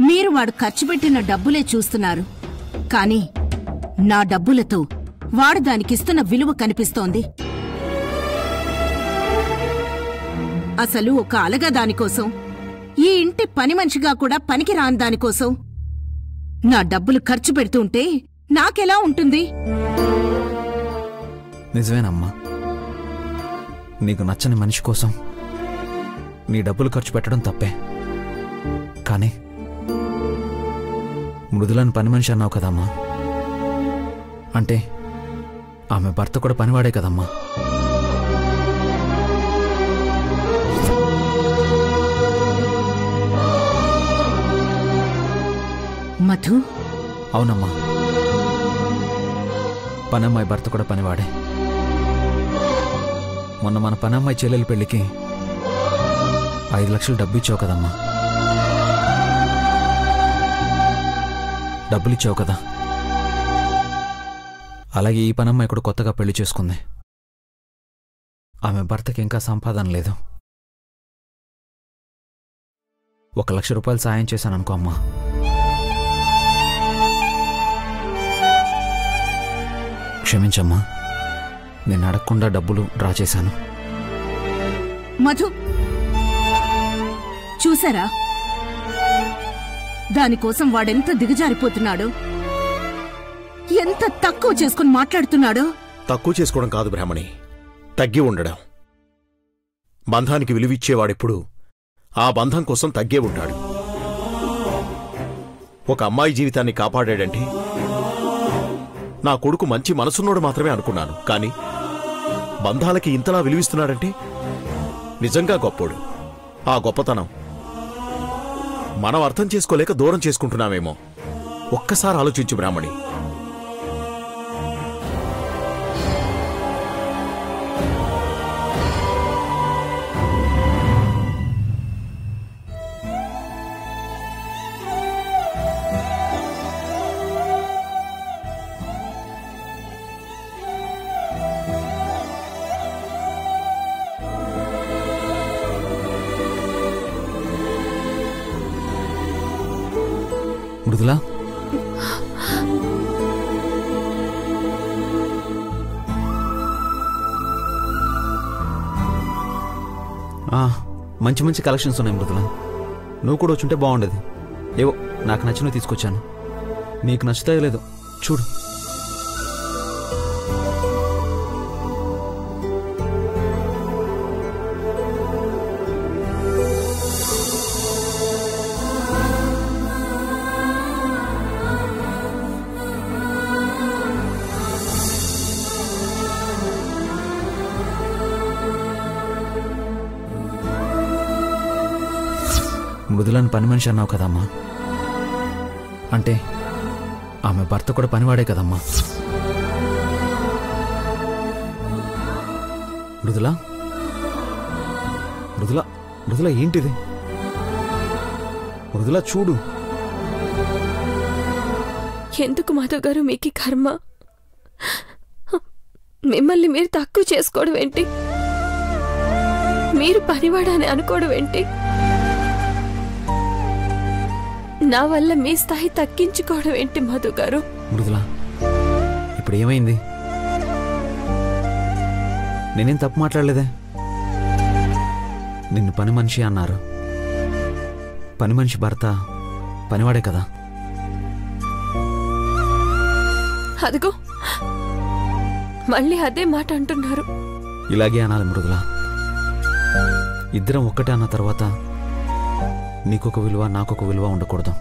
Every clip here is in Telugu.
మీరు వాడు ఖర్చు పెట్టిన డబ్బులే చూస్తున్నారు, కానీ నా డబ్బులతో వాడు దానికిస్తున్న విలువ కనిపిస్తోంది. అసలు ఒక అలగా దానికోసం, ఈ ఇంటి పని మనిషిగా కూడా పనికి రాని దానికోసం నా డబ్బులు ఖర్చు పెడుతుంటే నాకెలా ఉంటుంది? నిజమేనమ్మా, నీకు నచ్చని మనిషి కోసం నీ డబ్బులు ఖర్చు పెట్టడం తప్పే. కానీ మృదులని పని మనిషి అన్నావు కదమ్మా, అంటే ఆమె భర్త కూడా పనివాడే కదమ్మా. మధు, అవునమ్మా, పనమ్మాయి భర్త కూడా పనివాడే. మొన్న మన పనమ్మాయి చెల్లెలి పెళ్లికి 5 లక్షలు డబ్బు ఇచ్చావు కదమ్మా. డబ్బులిచ్చావు కదా, అలాగే ఈ పనమ్మాయి కూడా కొత్తగా పెళ్లి చేసుకుంది. ఆమె భర్తకి ఇంకా సంపాదన లేదు. 1 లక్ష రూపాయలు సాయం చేశాననుకో అమ్మా. క్షమించమ్మా, నేను అడగకుండా డబ్బులు డ్రా చేశాను. మధు, చూసారా దానికోసం వాడెంత దిగజారిపోతున్నాడో, ఎంత తక్కువ చేసుకుని మాట్లాడుతున్నాడో. తక్కువ చేసుకోవడం కాదు బ్రాహ్మణి, తగ్గి ఉండడం. బంధానికి విలువిచ్చేవాడెప్పుడు ఆ బంధం కోసం తగ్గే ఉంటాడు. ఒక అమ్మాయి జీవితాన్ని కాపాడాడంటే నా కొడుకు మంచి మనసున్నోడు మాత్రమే అనుకున్నాను. కానీ బంధాలకి ఇంతలా విలువిస్తున్నాడంటే నిజంగా గొప్పోడు. ఆ గొప్పతనం మనం అర్థం చేసుకోలేక దూరం చేసుకుంటున్నామేమో. ఒక్కసారి ఆలోచించు బ్రాహ్మణి. మృదులా, మంచి మంచి కలెక్షన్స్ ఉన్నాయి మృదులా. నువ్వు కూడా వచ్చుంటే బాగుండేది. ఏవో నాకు నచ్చినవి తీసుకొచ్చాను. నీకు నచ్చుతాయో లేదో చూడు. మృదులని పని మనిషి అన్నావు కదమ్మా, అంటే ఆమె భర్త కూడా పనివాడే కదమ్మా. మృదులా, మృదులా, మృదులా ఏంటిది? మృదులా చూడు. ఎందుకు మాధవ్ గారు మీకు కర్మ? మిమ్మల్ని మీరు తక్కువ చేసుకోవడం ఏంటి? మీరు పనివాడని అనుకోవడం ఏంటి? నా వల్ల మీ స్థాయి తగ్గించుకోవడం ఏంటి మధు గారు? మృదులా, ఇప్పుడు ఏమైంది? నేనేం తప్పు మాట్లాడలేదే. నిన్ను పని మనిషి అన్నారు. పని మనిషి భర్త పనివాడే కదా. అదిగో మళ్ళీ అదే మాట అంటున్నారు. ఇలాగే అనాలి మృదులా. ఇద్దరం ఒక్కటే అన్న తర్వాత నీకొక విలువ నాకొక విలువ ఉండకూడదు.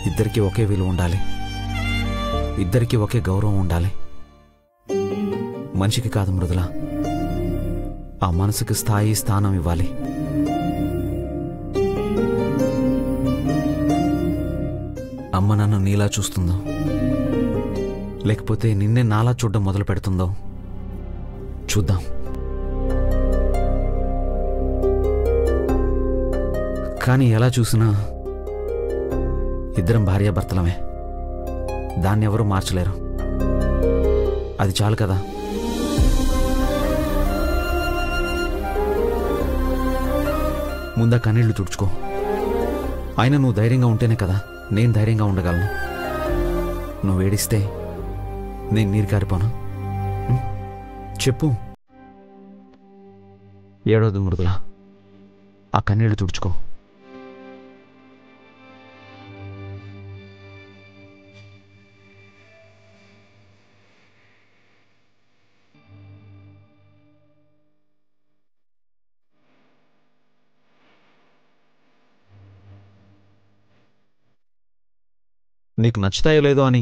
ఇద్దరికీ ఒకే విలువ ఉండాలి. ఇద్దరికీ ఒకే గౌరవం ఉండాలి. మనిషికి కాదు మృదులా, ఆ మనసుకి స్థాయి స్థానం ఇవ్వాలి. అమ్మ నన్ను నీలా చూస్తుందో, లేకపోతే నిన్నే నాలా చూడడం మొదలు పెడుతుందో చూద్దాం. కానీ ఎలా చూసినా ఇద్దరం భార్యాభర్తలమే. దాన్ని ఎవరూ మార్చలేరు. అది చాలు కదా. ముందా కన్నీళ్లు తుడుచుకో. అయినా నువ్వు ధైర్యంగా ఉంటేనే కదా నేను ధైర్యంగా ఉండగలను. నువ్వు ఏడిస్తే నేను నీరు కారిపోనా? చెప్పు. ఏడవదు మృదుల, ఆ కన్నీళ్లు తుడుచుకో. నీకు నచ్చుతాయో లేదో అని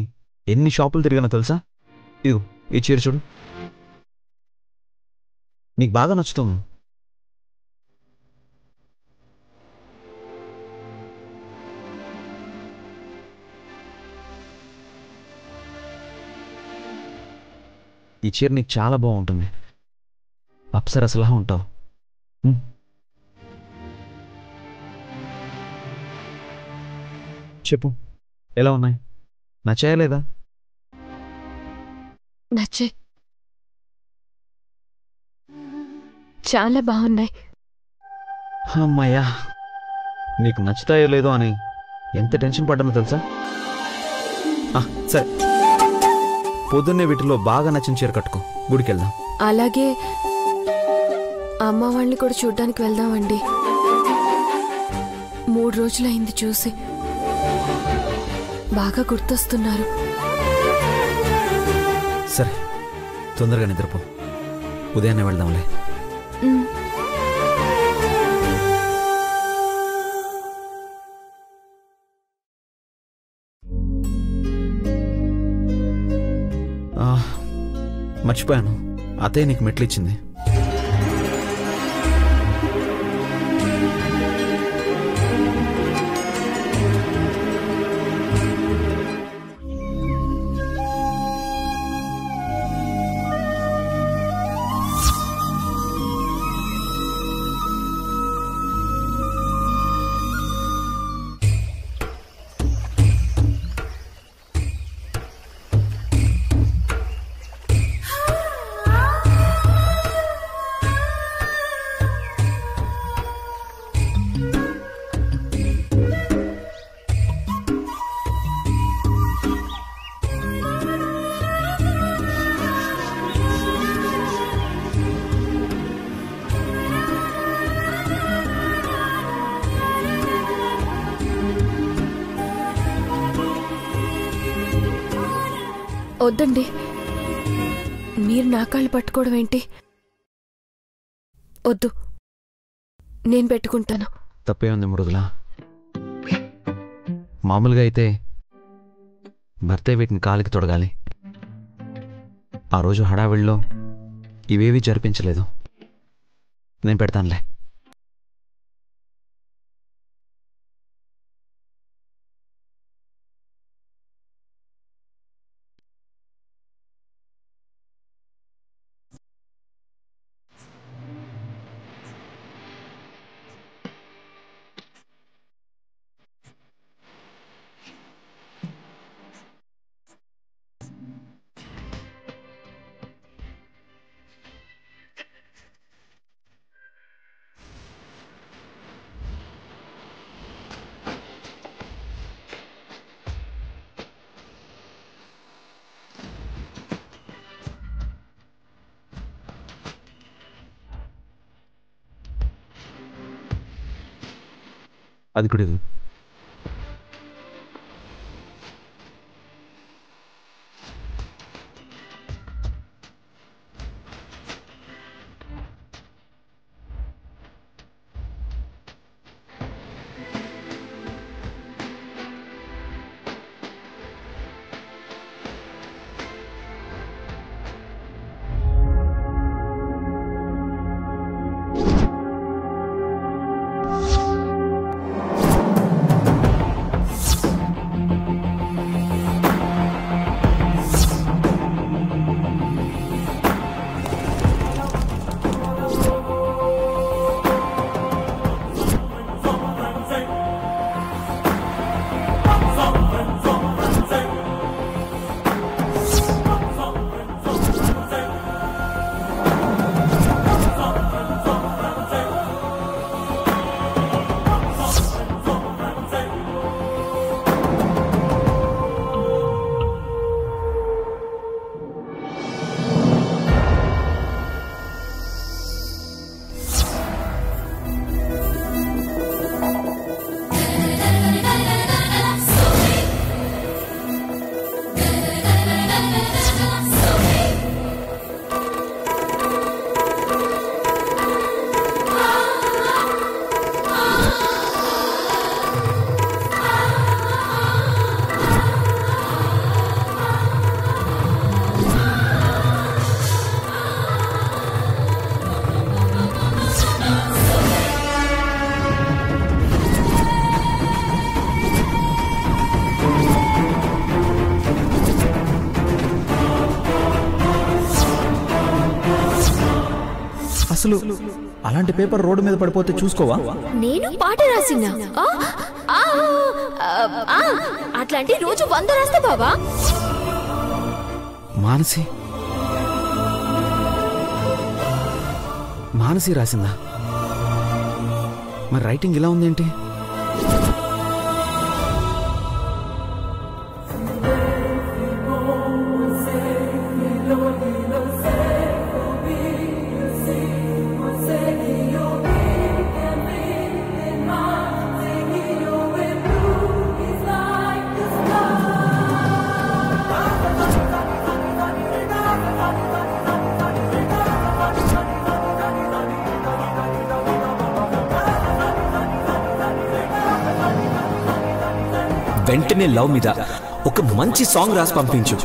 ఎన్ని షాపులు తిరిగానో తెలుసా? ఇదిగో ఈ చీర చూడు, నీకు బాగా నచ్చుతుంది. ఈ చీర నీకు చాలా బాగుంటుంది. అప్సరసలా ఉంటావు. చెప్పు, ఎలా ఉన్నాయి? నచ్చాయా లేదా? నచ్చే, చాలా బాగున్నాయి. అమ్మయ్యా, నీకు నచ్చుతాయో లేదో అని ఎంత టెన్షన్ పడ్డానో తెలుసా? సరే, పొద్దున్నే వీటిలో బాగా నచ్చిన చీర కట్టుకో, గుడికి వెళ్దాం. అలాగే అమ్మ వాళ్ళని కూడా చూడ్డానికి వెళ్దామండి. 3 రోజులైంది చూసి, బాగా గుర్తొస్తున్నారు. సరే, తొందరగా నిద్రపో, ఉదయాన్నే వెళ్దాంలే. మర్చిపోయాను, అత్తయ్య నీకు మెట్లు ఇచ్చింది. వద్దండి, మీరు నా కాళ్ళు పట్టుకోవడం ఏంటి? వద్దు, నేను పెట్టుకుంటాను. తప్పే ఉంది మృదుల. మామూలుగా అయితే భర్తే వీటిని కాలికి తొడగాలి. ఆ రోజు హడావిడిలో ఇవేవీ జరిపించలేదు. నేను పెడతానులే. అది కూడా ఇది. అసలు అలాంటి పేపర్ రోడ్డు మీద పడిపోతే చూసుకోవా? నేను పాట రాసినా? అట్లాంటి రోజు 100 రాస్తా బావా. మానసి రాసిందా? మరి రైటింగ్ ఇలా ఉందేంటి? వెంటనే లవ్ మీద ఒక మంచి సాంగ్ రాసి పంపించు.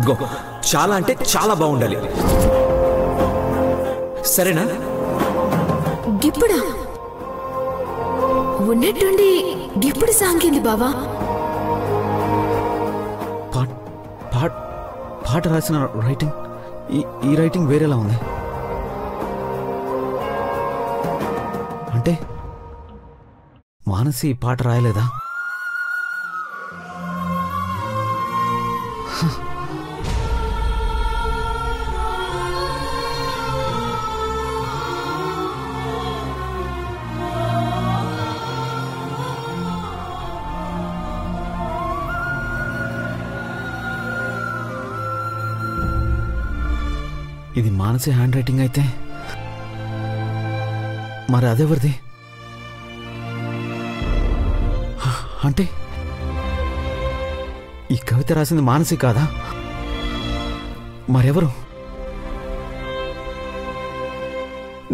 గో, చాలా అంటే చాలా బాగుండాలి. సరేనా? గిప్పుడా ఉన్నట్టుండి గిప్పుడు సాంగింది బావా. పాట రాసిన రైటింగ్ ఈ రైటింగ్ వేరేలా ఉంది. అంటే మానసి పాట రాయలేదా? ఇది మానసి హ్యాండ్ రైటింగ్ అయితే మరి అదెవరిది? అంటే ఈ కవిత రాసింది మానసి కాదా? మరెవరు?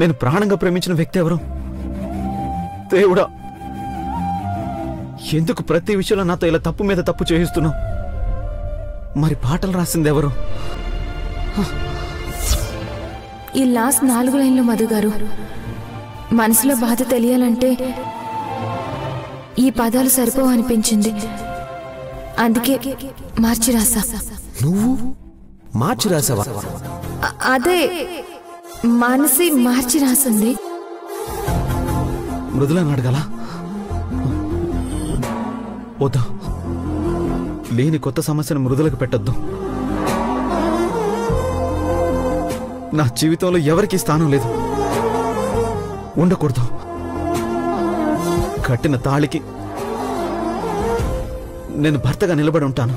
నేను ప్రాణంగా ప్రేమించిన వ్యక్తి ఎవరు? దేవుడా, ఎందుకు ప్రతి విషయంలో నాతో ఇలా తప్పు మీద తప్పు చేయిస్తున్నావు? మరి పాటలు రాసింది ఎవరు? ఈ లాస్ట్ 4 లైన్లు మధు గారు, మనసులో బాధ తెలియాలంటే ఈ పదాలు సరిపోవు అనిపించింది, అందుకే మార్చి రాసా. నువ్వు మార్చి రాసావా? అదే మానసి మార్చి రాసింది. మృదులని అడగాల? వద్దు, లేని కొత్త సమస్యను మృదులకు పెట్టద్దు. నా జీవితంలో ఎవరికి స్థానం లేదు, ఉండకూడదు. కట్టిన తాళికి నేను భర్తగా నిలబడి ఉంటాను.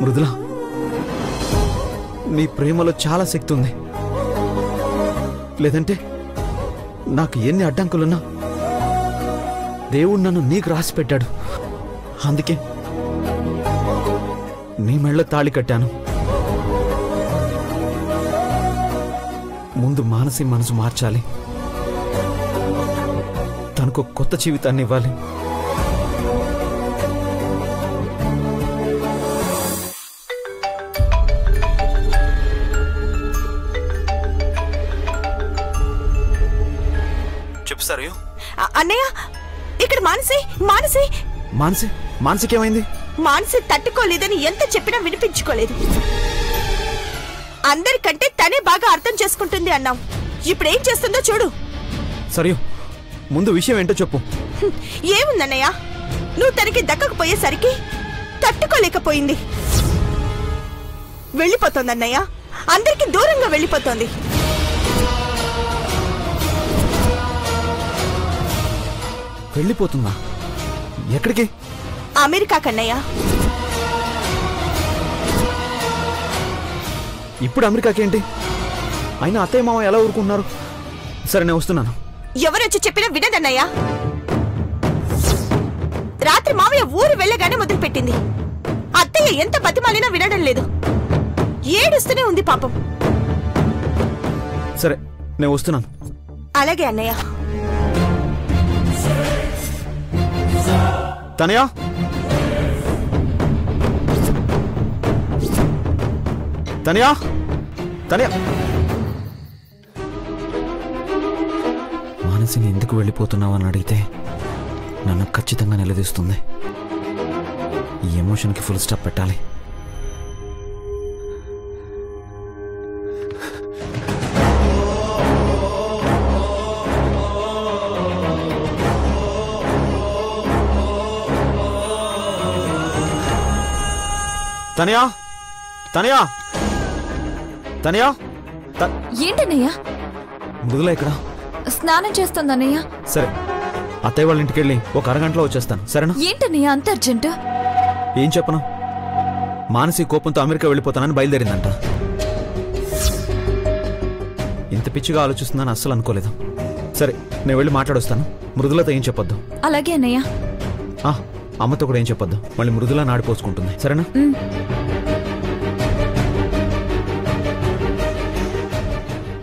మృదుల, నీ ప్రేమలో చాలా శక్తి ఉంది. లేదంటే నాకు ఎన్ని అడ్డంకులున్నా దేవుడు నన్ను నీకు రాసి పెట్టాడు. అందుకే నీ మెళ్ళ తాళి కట్టాను. ముందు మానసి మనసు మార్చాలి, తనకు కొత్త జీవితాన్ని ఇవ్వాలి. చెప్పు సరయు. అన్నయ్య, ఇక్కడ మానసి మానసి మానసి మానసికేమైంది? మానసి తట్టుకోలేదని ఎంత చెప్పినా వినిపించుకోలేదు. అందరికంటే తనే బాగా అర్థం చేసుకుంటుంది అన్నావు. ఇప్పుడేం చేస్తుందో చూడు. సరయు, ముందు విషయం ఏంటో చెప్పు. ఏముందన్నయ్య, నువ్వు తనకి దక్కకపోయేసరికి తట్టుకోలేకపోయింది. వెళ్ళిపోతోందన్నయ్య, అందరికి దూరంగా వెళ్ళిపోతోంది. వెళ్ళిపోతుందా? ఎక్కడికి? అమెరికా కన్నయ్య. ఇప్పుడు అమెరికాకి ఏంటి? అయినా అత్తయ్య మామ ఎలా ఊరుకుంటున్నారు? సరే, నేను వస్తున్నాను. ఎవరొచ్చి చెప్పినా వినదన్నయ్యా. రాత్రి మావయ్య ఊరు వెళ్ళగానే మొదలుపెట్టింది. అత్తయ్య ఎంత బతిమాలినా వినడం లేదు, ఏడుస్తూనే ఉంది పాపం. సరే, నేను వస్తున్నాను. అలాగే అన్నయ్య. తనయా, తనయా, తనయా. మానసిని ఎందుకు వెళ్ళిపోతున్నావు అని అడిగితే నన్ను ఖచ్చితంగా నిలదీస్తుంది. ఈ ఎమోషన్కి ఫుల్ స్టాప్ పెట్టాలి. తనయా తనయా తనయా ఏంటన్నయ్యా? మృదుల ఇక్కడ స్నానం చేస్తుందన్నయ్య. సరే, అత్తయ్య వాళ్ళ ఇంటికి వెళ్ళి ఒక అరగంటలో వచ్చేస్తాను, సరేనా? ఏంటన్నయ్య అంత అర్జెంట్? ఏం చెప్పను, మానసిక కోపంతో అమెరికా వెళ్ళిపోతానని బయలుదేరిందంట. ఇంత పిచ్చిగా ఆలోచిస్తుందని అస్సలు అనుకోలేదు. సరే, నేను వెళ్ళి మాట్లాడొస్తాను. మృదులతో ఏం చెప్పొద్దు. అలాగే అన్నయ్య. అమ్మతో కూడా ఏం చెప్పొద్దు, మళ్ళీ మృదుల నాడిపోసుకుంటుంది, సరేనా?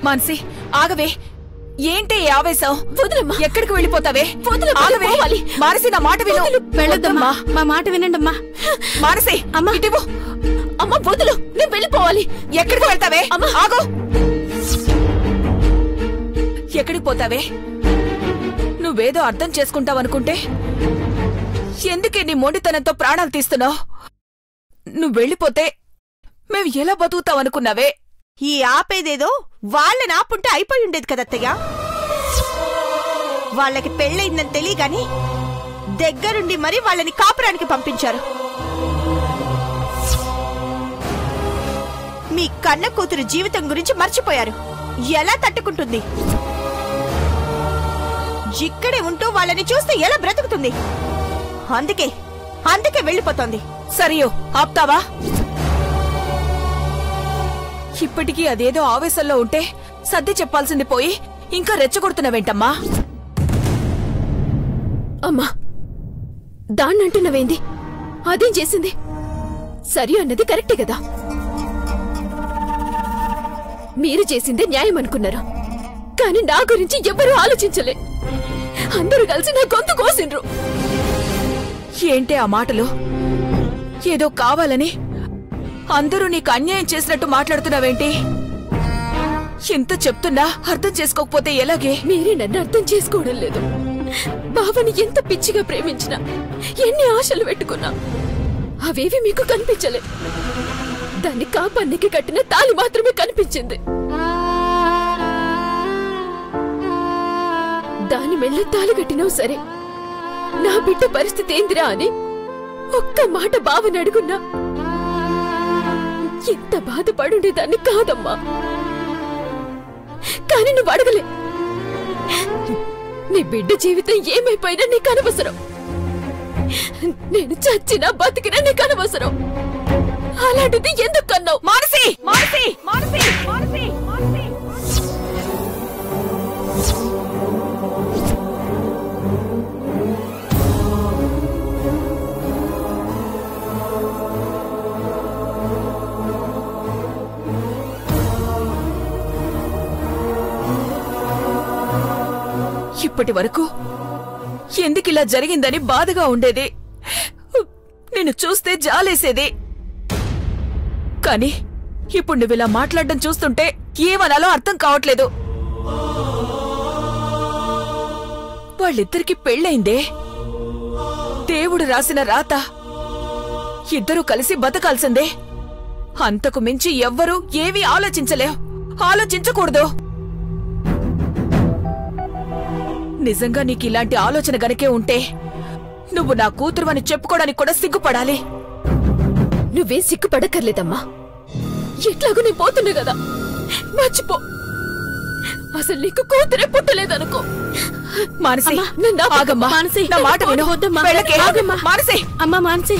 మాన్సి ఆగవే, ఏంటి ఆవేశం? వదులమ్మా. ఎక్కడికి వెళ్ళిపోతావే? ఆగవే. మానసి నా మాట విను. వెళ్ళొద్దమ్మా, మా మాట వినండమ్మా. మానసి అమ్మా ఇటివ్వు. అమ్మ వదులు, నేను వెళ్ళిపోవాలి. ఎక్కడికి వెళ్తావే? అమ్మా ఆగు. ఎక్కడికి పోతావే? నువ్వేదో అర్థం చేసుకుంటావనుకుంటే ఎందుకే నీ మొండితనంతో ప్రాణాలు తీస్తున్నావు? నువ్వు వెళ్ళిపోతే మేము ఎలా బతుకుతావనుకున్నావే? ఈ ఆపేదేదో వాళ్ళని ఆపుంటే అయిపోయి ఉండేది కదత్తయ్య. వాళ్ళకి పెళ్ళయిందని తెలియగాని దగ్గరుండి మరీ వాళ్ళని కాపురానికి పంపించారు. మీ కన్న కూతురు జీవితం గురించి మర్చిపోయారు. ఎలా తట్టుకుంటుంది? ఇక్కడే ఉంటూ వాళ్ళని చూస్తే ఎలా బ్రతుకుతుంది? అందుకే వెళ్ళిపోతోంది. సరియో ఆప్తావా? ఇప్పటికీ అదేదో ఆవేశంలో ఉంటే సర్ది చెప్పాల్సింది పోయి ఇంకా రెచ్చగొడుతున్నావేంటమ్మా? అమ్మా దాన్నంటున్నవేంది? అదేం చేసింది? సరి అన్నది కరెక్టే కదా. మీరు చేసిందే న్యాయం అనుకున్నారు, కానీ నా గురించి ఎవ్వరూ ఆలోచించలే. అందరూ కలిసి నా గొంతు కోసిండ్రు. ఏంటే ఆ మాటలు? ఏదో కావాలని అందరూ నీకు అన్యాయం చేసినట్టు మాట్లాడుతున్నావేంటి? ఎంత చెప్తున్నా అర్థం చేసుకోకపోతే ఎలాగే? మీరే నన్ను అర్థం చేసుకోవడం లేదు. బావని ఎంత పిచ్చిగా ప్రేమించినా, ఎన్ని ఆశలు పెట్టుకున్నా అవేవి మీకు కనిపించలే. దాన్ని కాపానికి కట్టిన తాళి మాత్రమే కనిపించింది. దాని మెళ్ళ తాళి కట్టినావు సరే, నా బిడ్డ పరిస్థితి ఏందిరా అని ఒక్క మాట బావని అడుగున్నా ఎంత బాధపడుండేదాన్ని కాదమ్మా. కానీ నువ్వు అడగలే. నీ బిడ్డ జీవితం ఏమైపోయినా నీకు అనవసరం. నేను చచ్చినా బతికినా నీకు అనవసరం. అలాంటిది ఎందుకు కన్నావు? మానసి మానసి మానసి మానసి మానసి ఇప్పటి వరకు ఎందుకిలా జరిగిందని బాధగా ఉండేది. నిన్ను చూస్తే జాలేసేది. కానీ ఇప్పుడు నువ్విలా మాట్లాడడం చూస్తుంటే ఏమనాలో అర్థం కావట్లేదు. వాళ్ళిద్దరికి పెళ్ళైందే. దేవుడు రాసిన రాత. ఇద్దరూ కలిసి బతకాల్సిందే. అంతకు మించి ఎవ్వరూ ఏమీ ఆలోచించకూడదు. నిజంగా నీకిలాంటి ఆలోచన గనకే ఉంటే నువ్వు నా కూతురువని చెప్పుకోవడానికి కూడా సిగ్గుపడాలి. నువ్వేం సిగ్గుపడక్కర్లేదమ్మా. ఎట్లాగూ నేను పోతున్నా కదా, మర్చిపో. అసలు నీకు కూతురే పుట్టలేదనుకో. మానసి ఆగమ్మా, నా మాట విను. వెళ్ళకే. మానసి అమ్మా, మానసి